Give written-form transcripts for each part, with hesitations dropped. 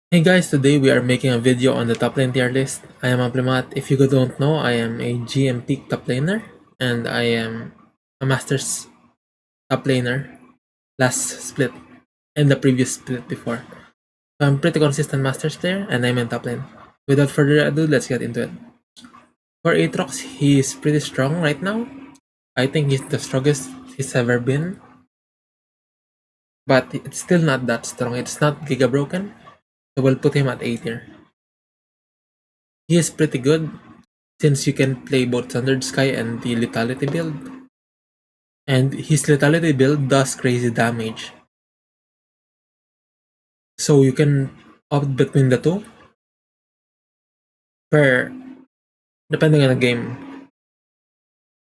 Hey guys, today we are making a video on the Toplane tier list. I am Ablimat. If you don't know, I am a GM peak toplaner and I am a Masters toplaner last split and the previous split before. So I'm pretty consistent Masters player and I'm in top lane. Without further ado, let's get into it. For Aatrox, he is pretty strong right now. I think he's the strongest he's ever been. But it's still not that strong. It's not Giga Broken. So we'll put him at A tier. He is pretty good since you can play both Thundered Sky and the Lethality build. And his Lethality build does crazy damage. So you can opt between the two per depending on the game.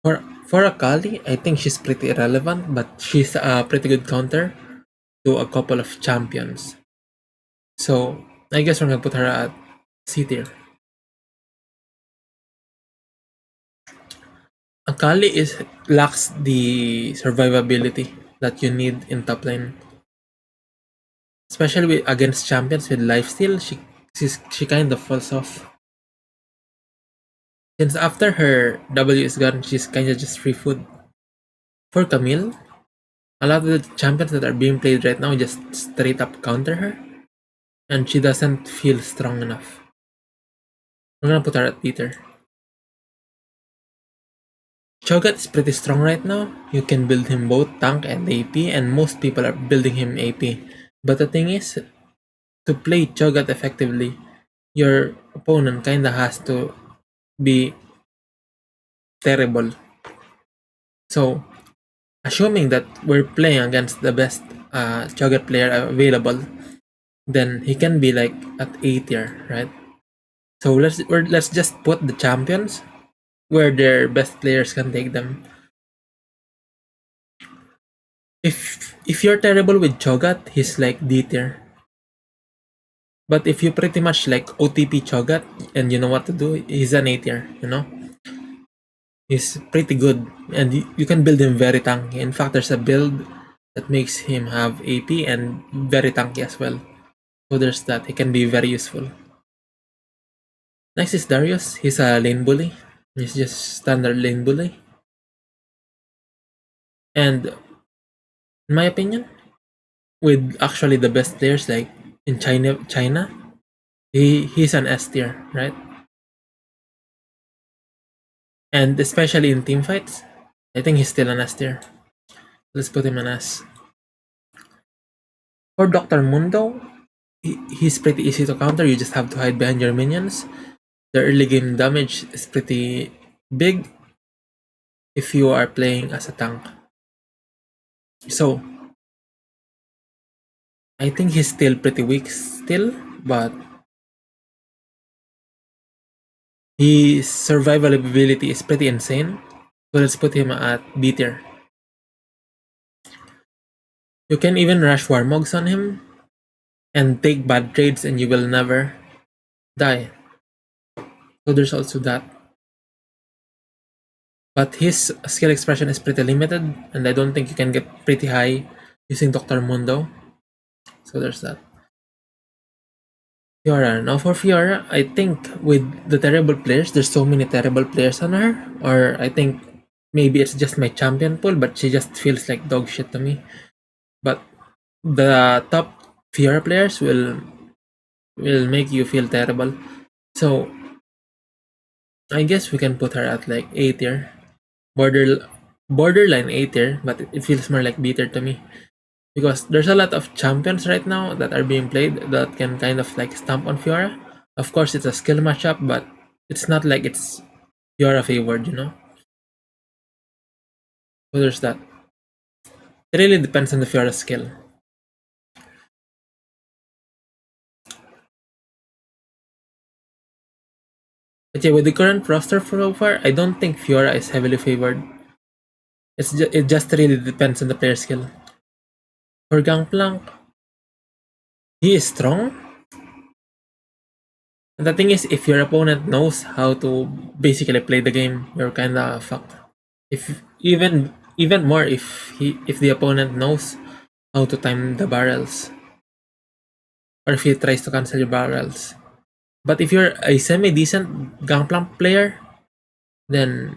For Akali, I think she's pretty irrelevant, but she's a pretty good counter to a couple of champions. So I guess we're gonna put her at C tier. Akali lacks the survivability that you need in top lane. Especially against champions with lifesteal, she kind of falls off. Since after her W is gone, she's kind of just free food. For Camille, a lot of the champions that are being played right now just straight up counter her, and she doesn't feel strong enough. We're gonna put her at Peter. Cho'Gath is pretty strong right now. You can build him both tank and AP, and most people are building him AP. But the thing is, to play Cho'Gath effectively, your opponent kinda has to be terrible. So, assuming that we're playing against the best Cho'Gath player available, then he can be like at A tier, right? So let's just put the champions where their best players can take them. If you're terrible with Cho'Gath, he's like D tier. But if you pretty much like OTP Cho'Gath and you know what to do, he's an A tier, you know? He's pretty good and you can build him very tanky. In fact, there's a build that makes him have AP and very tanky as well. So there's that. He can be very useful. Next is Darius. He's a lane bully. He's just standard lane bully. And in my opinion, with actually the best players like in China, he's an S tier, right? And especially in team fights, I think he's still an S tier. Let's put him an S. For Dr. Mundo, he's pretty easy to counter. You just have to hide behind your minions. The early game damage is pretty big if you are playing as a tank. So, I think he's still pretty weak still, but his survivability is pretty insane. So let's put him at B tier. You can even rush Warmogs on him and take bad trades and you will never die. So there's also that. But his skill expression is pretty limited and I don't think you can get pretty high using Dr. Mundo. So there's that. Fiora. Now for Fiora, I think with the terrible players, there's so many terrible players on her. Or I think maybe it's just my champion pool, but she just feels like dog shit to me. But the top Fiora players will make you feel terrible. So I guess we can put her at like A tier. Borderline A tier, but it feels more like B tier to me. Because there's a lot of champions right now that are being played that can kind of like stomp on Fiora. Of course, it's a skill matchup, but it's not like it's Fiora favored, you know? So there's that. It really depends on the Fiora skill. But yeah, with the current roster so far, I don't think Fiora is heavily favored. It just really depends on the player skill. For Gangplank, he is strong. And the thing is, if your opponent knows how to basically play the game, you're kinda fucked. If even more if the opponent knows how to time the barrels. or if he tries to cancel your barrels. But if you're a semi-decent Gangplank player, then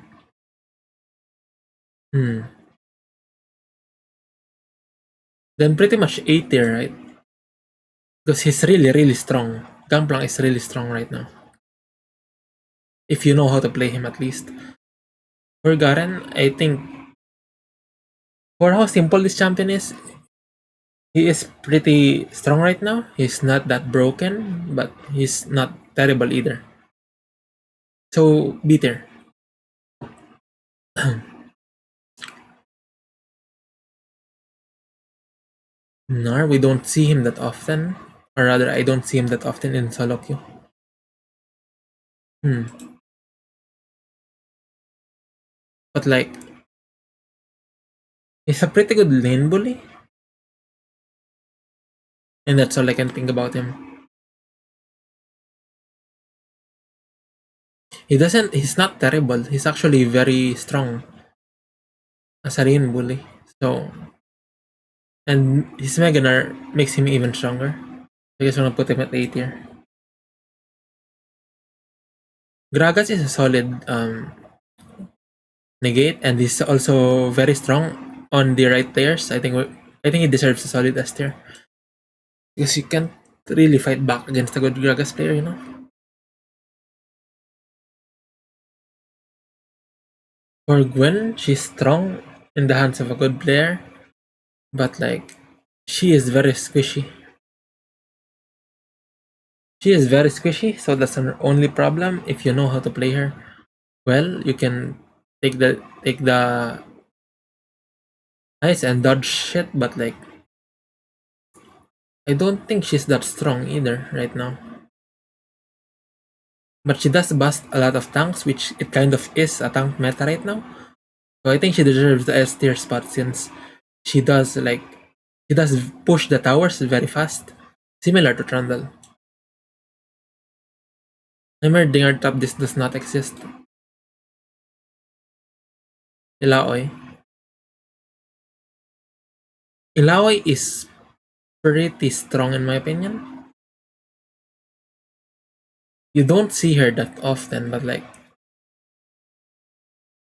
hmm, then pretty much A tier, right? Because he's really strong. Gangplank is really strong right now. If you know how to play him at least. For Garen, I think for how simple this champion is, he is pretty strong right now. He's not that broken, but he's not terrible either. So B tier. Nar, we don't see him that often. Or rather, I don't see him that often in solo queue. Hmm. But like, he's a pretty good lane bully. And that's all I can think about him. He's not terrible. He's actually very strong as a lane bully. So, and his Meganar makes him even stronger. I guess I'm gonna put him at A tier. Gragas is a solid negate, and he's also very strong on the right players. I think he deserves a solid S tier because you can't really fight back against a good Gragas player, you know. For Gwen, she's strong in the hands of a good player, but like she is very squishy. She is very squishy, so that's her only problem. If you know how to play her well, you can take the ice and dodge shit, but like I don't think she's that strong either right now. But she does bust a lot of tanks, which it kind of is a tank meta right now. So I think she deserves the S tier spot since she does like she does push the towers very fast, similar to Trundle. Heimerdinger top this does not exist. Ilaoi. Ilaoi is pretty strong in my opinion. You don't see her that often, but like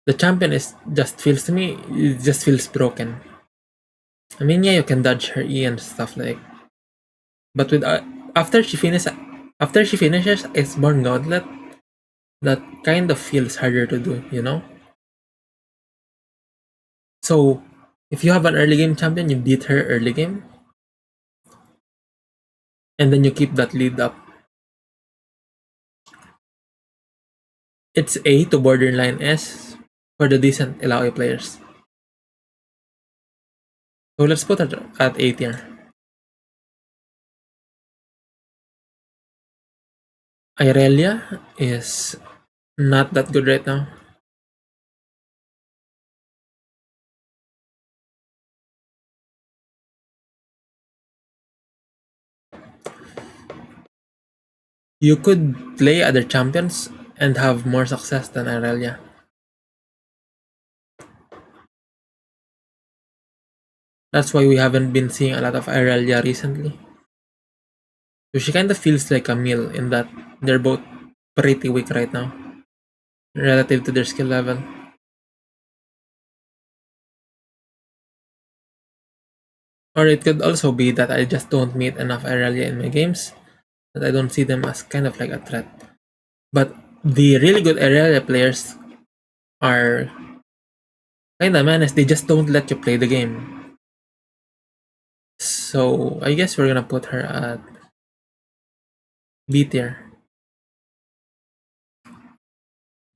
the champion is just feels to me it just feels broken. I mean, yeah, you can dodge her E and stuff like, but with after she finishes Iceborne Gauntlet, that kind of feels harder to do, you know. So if you have an early game champion, you beat her early game, and then you keep that lead up. It's A to borderline S for the decent Ilaoi players. So let's put it at A tier. Irelia is not that good right now. You could play other champions and have more success than Irelia. That's why we haven't been seeing a lot of Irelia recently. So she kind of feels like a meal in that they're both pretty weak right now relative to their skill level. Or it could also be that I just don't meet enough Irelia in my games, that I don't see them as kind of like a threat. But the really good Irelia players are kinda menace, they just don't let you play the game. So I guess we're gonna put her at B tier.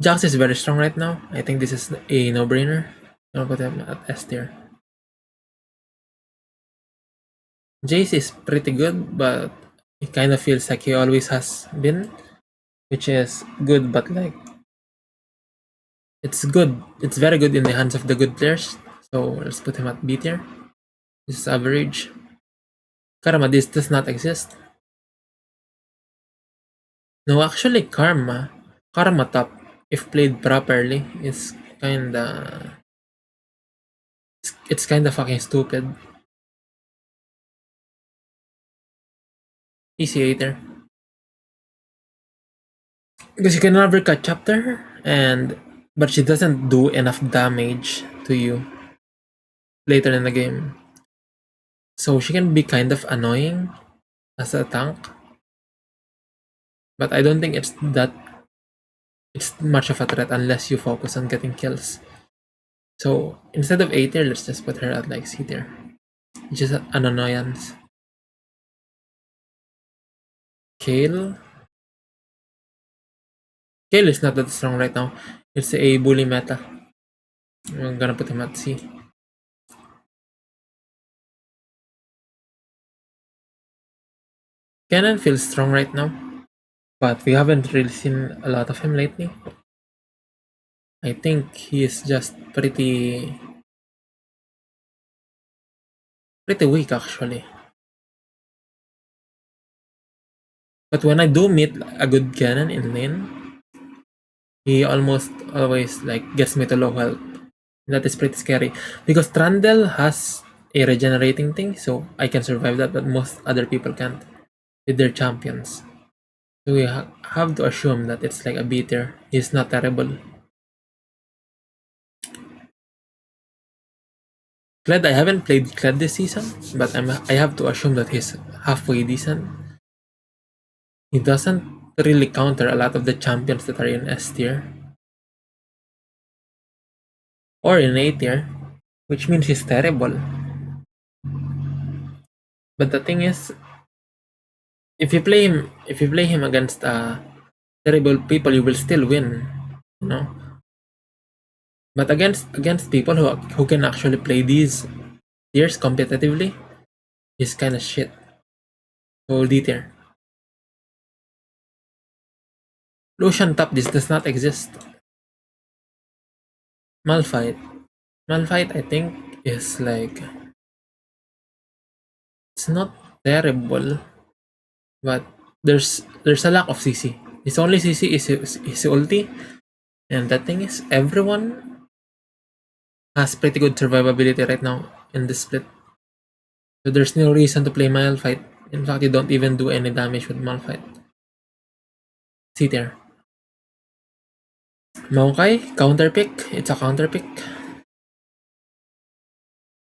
Jax is very strong right now. I think this is a no-brainer. I'm gonna put him at S tier. Jace is pretty good, but it kind of feels like he always has been, which is good, but like it's good. It's very good in the hands of the good players. So let's put him at B tier. This is average. Karma, this does not exist. No, actually, Karma top, if played properly, is it's kinda fucking stupid. Easy Aether. Because you can never catch up to her, and but she doesn't do enough damage to you later in the game. So she can be kind of annoying as a tank, but I don't think it's much of a threat unless you focus on getting kills. So instead of A tier, let's just put her at like C tier, which is an annoyance. Kale. Kale is not that strong right now. It's a bully meta. I'm gonna put him at C. Cannon feels strong right now, but we haven't really seen a lot of him lately. I think he is just pretty weak actually. But when I do meet a good cannon in lane, he almost always like gets me to low health. That is pretty scary because Trundle has a regenerating thing, so I can survive that, but most other people can't with their champions. So we have to assume that it's like a beater. He's not terrible. Kled, I haven't played Kled this season, but I have to assume that he's halfway decent. He doesn't really counter a lot of the champions that are in S tier or in A tier, which means he's terrible. But the thing is, if you play him against terrible people, you will still win. You know. But against people who can actually play these tiers competitively, is kind of shit. So D tier. Lucian top, this does not exist. Malphite. Malphite, I think, is like it's not terrible, but there's a lack of CC. His only CC is his ulti, and the thing is, everyone has pretty good survivability right now in this split. So there's no reason to play Malphite. In fact, you don't even do any damage with Malphite. See there. Maokai, counter pick. It's a counter pick.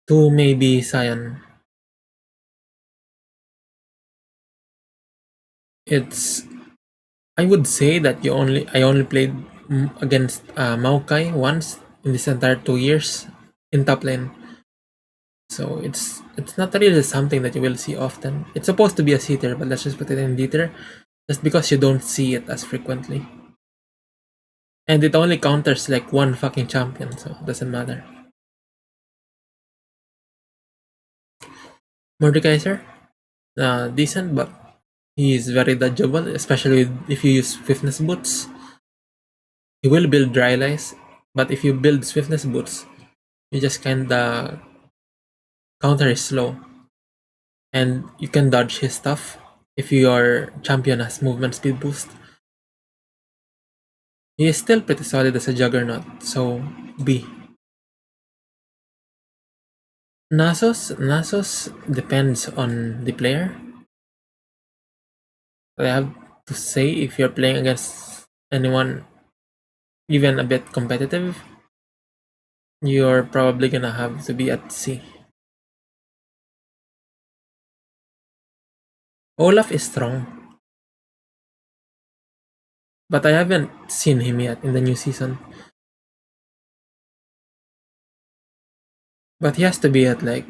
2 maybe Cyan. It's I would say that I only played against Maokai once in this entire 2 years in top lane. So it's not really something that you will see often. It's supposed to be a C tier, but let's just put it in D tier, just because you don't see it as frequently. And it only counters like one fucking champion, so it doesn't matter. Mordekaiser, decent, but he is very dodgeable, especially if you use Swiftness Boots. He will build Dry Lice, but if you build Swiftness Boots, you just kinda counter is slow, and you can dodge his stuff if your champion has movement speed boost. He is still pretty solid as a Juggernaut, so B. Nasus depends on the player. I have to say, if you're playing against anyone even a bit competitive, you're probably gonna have to be at C. Olaf is strong, but I haven't seen him yet in the new season. But he has to be at like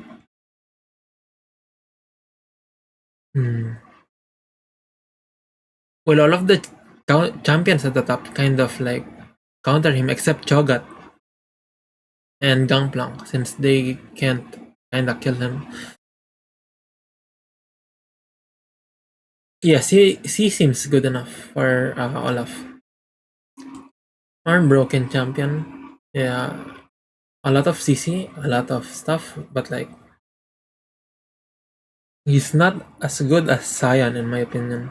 hmm. Well, all of the champions at the top kind of like counter him except Cho'Gath and Gangplank, since they can't kinda kill him. Yes, he seems good enough for Olaf. Arm broken champion. Yeah, a lot of CC, a lot of stuff, but like he's not as good as Cyan in my opinion.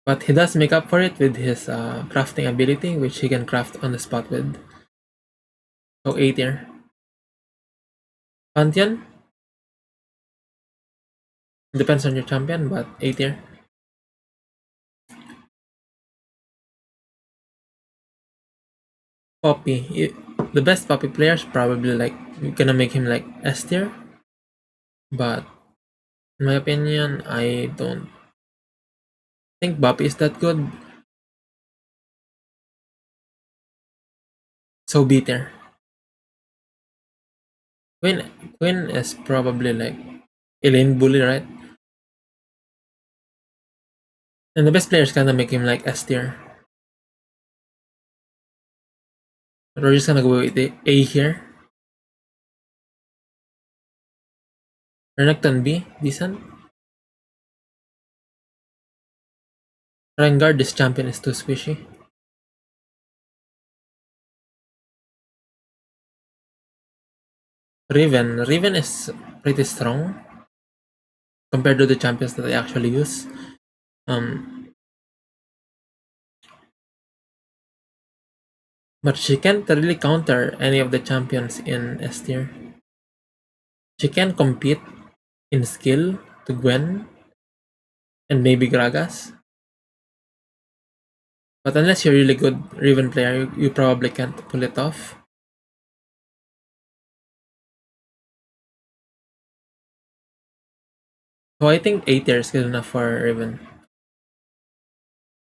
But he does make up for it with his crafting ability, which he can craft on the spot with. So A tier. Pantheon, Depends on your champion, but A tier. Poppy. The best Poppy players probably like gonna make him like S tier, but in my opinion, I don't think Poppy is that good. So B tier. Queen Queen is probably like Elaine Bully, right? And the best players gonna make him like S tier. We're just gonna go with the A here. Renekton B, decent. Rengar, this champion is too squishy. Riven is pretty strong compared to the champions that I actually use. Um, but she can't really counter any of the champions in S tier. She can compete in skill to Gwen and maybe Gragas. But unless you're really good Riven player, you probably can't pull it off. So I think A tier is good enough for Riven.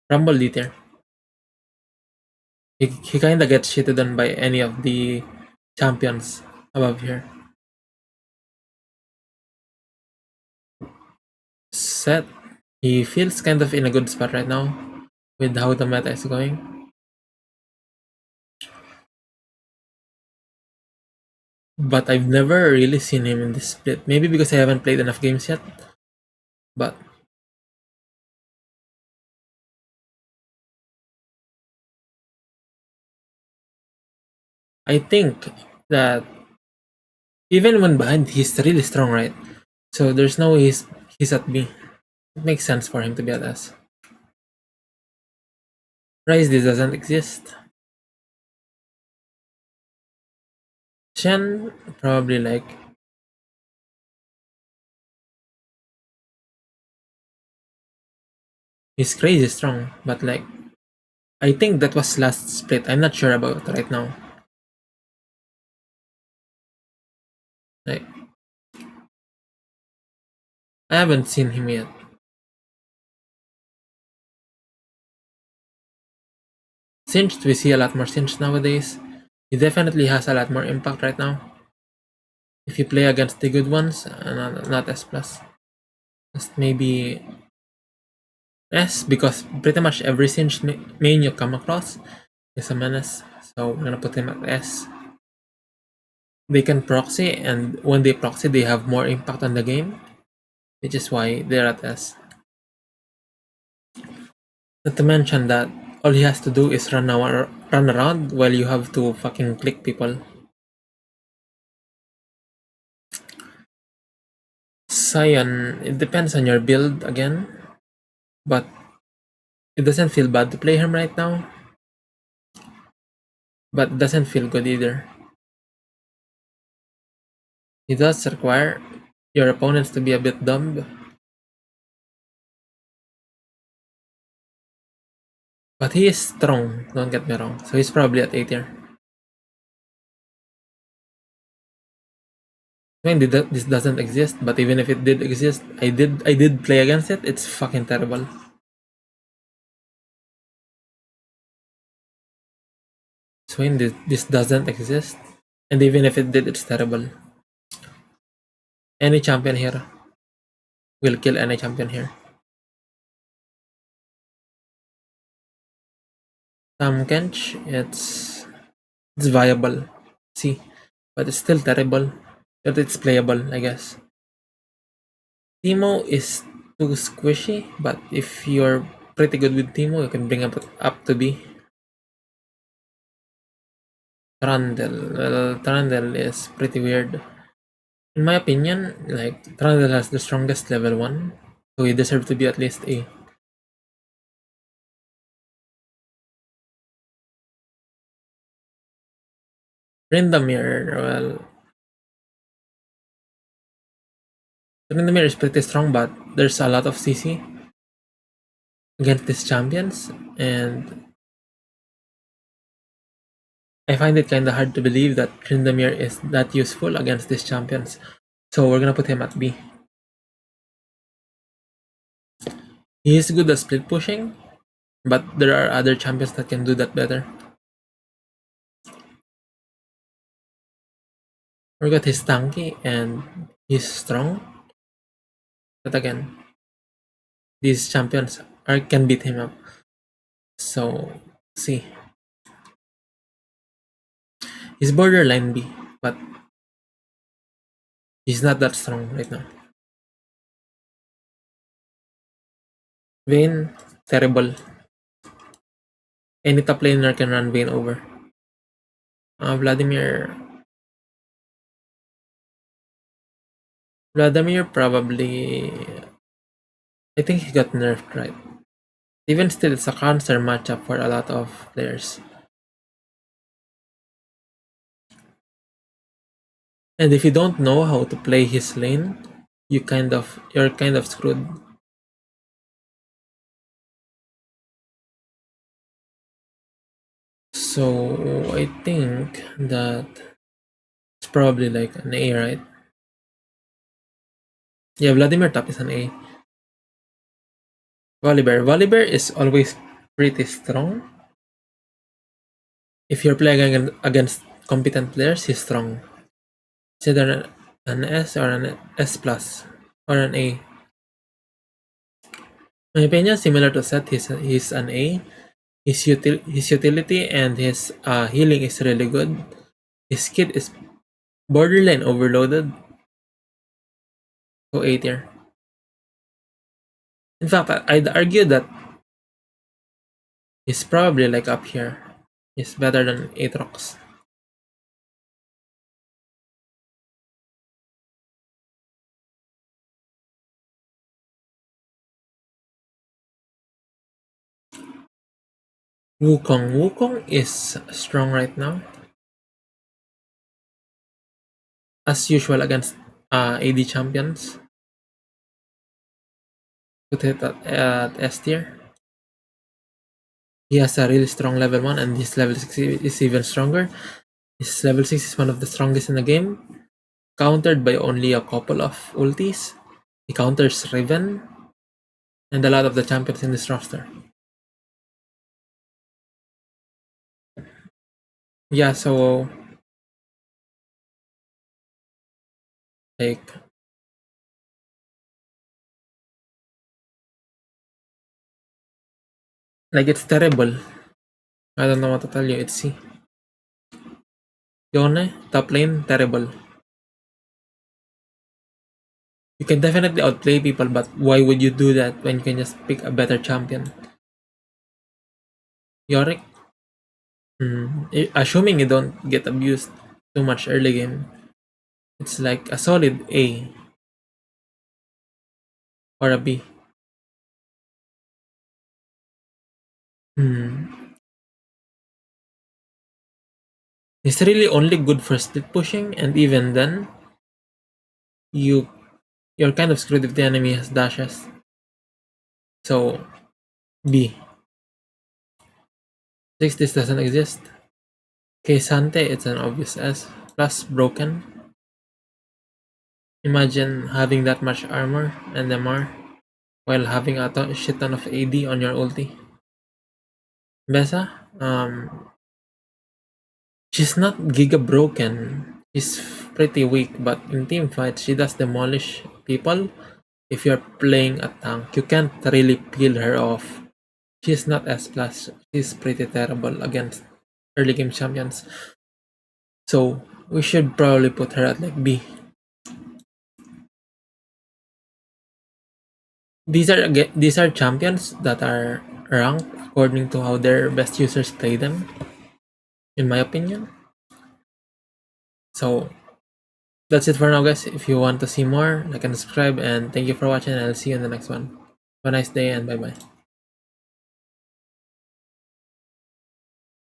Rumble D tier. He kinda gets shitted on by any of the champions above here. Set. He feels kind of in a good spot right now with how the meta is going. But I've never really seen him in this split. Maybe because I haven't played enough games yet. But I think that even when behind, he's really strong, right? So there's no way he's at B. It makes sense for him to be at S. Rise this doesn't exist. Shen probably like he's crazy strong, but like I think that was last split. I'm not sure about right now. Like I haven't seen him yet. Singed, we see a lot more Singed nowadays. He definitely has a lot more impact right now. If you play against the good ones, not S plus. Just maybe S, because pretty much every Singed main you come across is a menace. So we're gonna put him at S. They can proxy, and when they proxy, they have more impact on the game, which is why they're at S. Not to mention that all he has to do is run around while you have to fucking click people. Sion, it depends on your build again, but it doesn't feel bad to play him right now, but it doesn't feel good either. He does require your opponents to be a bit dumb, but he is strong, don't get me wrong, so he's probably at A tier. I mean, this doesn't exist, but even if it did exist, I did play against it. It's fucking terrible. Swain, this doesn't exist, and even if it did, it's terrible. Any champion here will kill any champion here. Kench, it's viable, see, but it's still terrible. But it's playable, I guess. Timo is too squishy, but if you're pretty good with Timo, you can bring up to B. Trundle, well, Trundle is pretty weird. In my opinion, like Trundle has the strongest level 1, so he deserves to be at least A. Rindamir, well, Tryndamere is pretty strong, but there's a lot of CC against these champions, and I find it kinda hard to believe that Tryndamere is that useful against these champions. So we're gonna put him at B. He is good at split pushing, but there are other champions that can do that better. We got his tanky and he's strong, but again, these champions can beat him up. So see, he's borderline B, but he's not that strong right now. Vayne, terrible. Any top laner can run Vayne over. Vladimir probably. I think he got nerfed, right? Even still, it's a cancer matchup for a lot of players. And if you don't know how to play his lane, you're kind of screwed. So I think that it's probably like an A, right? Yeah, Vladimir top is an A. Volibear is always pretty strong. If you're playing against competent players, he's strong. It's either an S or an S plus or an A. My opinion, similar to Seth, he's an A. His utility and his healing is really good. His kit is borderline overloaded. So A tier. In fact, I'd argue that he's probably like up here. He's better than Aatrox. Wukong is strong right now. As usual against AD champions. Put it at S tier. He has a really strong level 1 and his level 6 is even stronger. His level 6 is one of the strongest in the game. Countered by only a couple of ultis. He counters Riven and a lot of the champions in this roster. Yeah, so like it's terrible. I don't know what to tell you. It's C. Yone, top lane, terrible. You can definitely outplay people, but why would you do that when you can just pick a better champion? Yorick, assuming you don't get abused too much early game, it's like a solid A or a B. It's really only good for split pushing, and even then, you you're kind of screwed if the enemy has dashes. So B. Since this doesn't exist. Sante, it's an obvious S. Plus broken. Imagine having that much armor and MR while having a shit ton of AD on your ulti. Besa, she's not giga broken. She's pretty weak, but in team fights, she does demolish people. If you're playing a tank, you can't really peel her off. She's not S plus. She's pretty terrible against early game champions. So we should probably put her at like B. These are champions that are ranked according to how their best users play them, in my opinion. So that's it for now, guys. If you want to see more, like and subscribe, and thank you for watching. I'll see you in the next one. Have a nice day and bye bye.